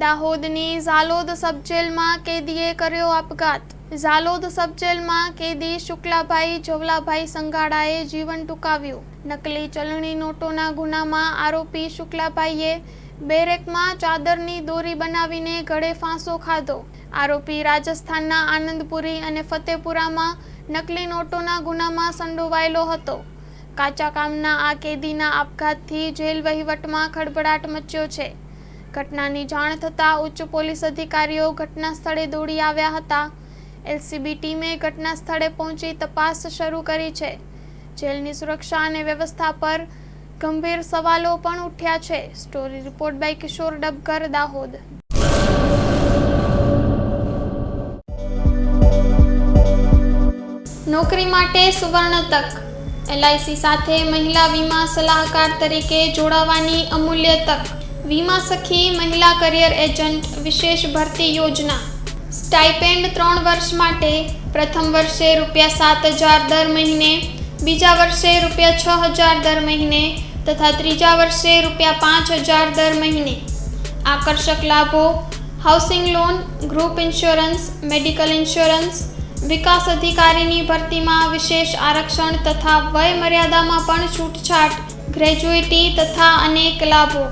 દાહોદની ઝાલોદ સબજેલમાં કેદીએ કર્યો આપઘાત। ઝાલોદ સબજેલમાં કેદી શુક્લાભાઈ જવલાભાઈ સંઘાડાએ જીવન ટૂંકાવ્યું। નકલી ચલણી નોટોના ગુનામાં આરોપી શુક્લાભાઈએ બેરેકમાં ચાદરની દોરી બનાવીને ગળે ફાંસો ખાધો। આરોપી રાજસ્થાનના આનંદપુરી અને ફતેપુરામાં નકલી નોટોના ગુનામાં સંડોવાયેલો હતો। કાચા કામના આ કેદીના આપઘાતથી જેલ વહીવટમાં ખળભળાટ મચ્યો છે। ઘટનાની જાણ થતાં ઉચ્ચ પોલીસ અધિકારીઓ ઘટના સ્થળે દોડી આવ્યા હતા। એલસીબી ટીમે ઘટના સ્થળે પહોંચી તપાસ શરૂ કરી છે। જેલની સુરક્ષા અને વ્યવસ્થા પર ગંભીર સવાલો પણ ઉઠ્યા છે। સ્ટોરી રિપોર્ટ બાય કિશોર ડબગર, દાહોદ। નોકરી માટે સુવર્ણ તક। એલઆઈસી સાથે મહિલા વીમા સલાહકાર તરીકે જોડાવાની અમૂલ્ય તક। વીમા સખી મહિલા કરિયર એજન્ટ વિશેષ ભરતી યોજના। સ્ટાઇપેન્ડ 3 વર્ષ માટે પ્રથમ વર્ષે ₹7,000 દર મહિને, બીજા વર્ષે ₹6,000 દર મહિને તથા ત્રીજા વર્ષે ₹5,000 દર મહિને। આકર્ષક લાભો: housing loan, group insurance, medical insurance, વિકાસ અધિકારીની ભરતીમાં વિશેષ આરક્ષણ તથા વય મર્યાદામાં પણ છૂટછાટ, ગ્રેજ્યુઇટી તથા અનેક લાભો।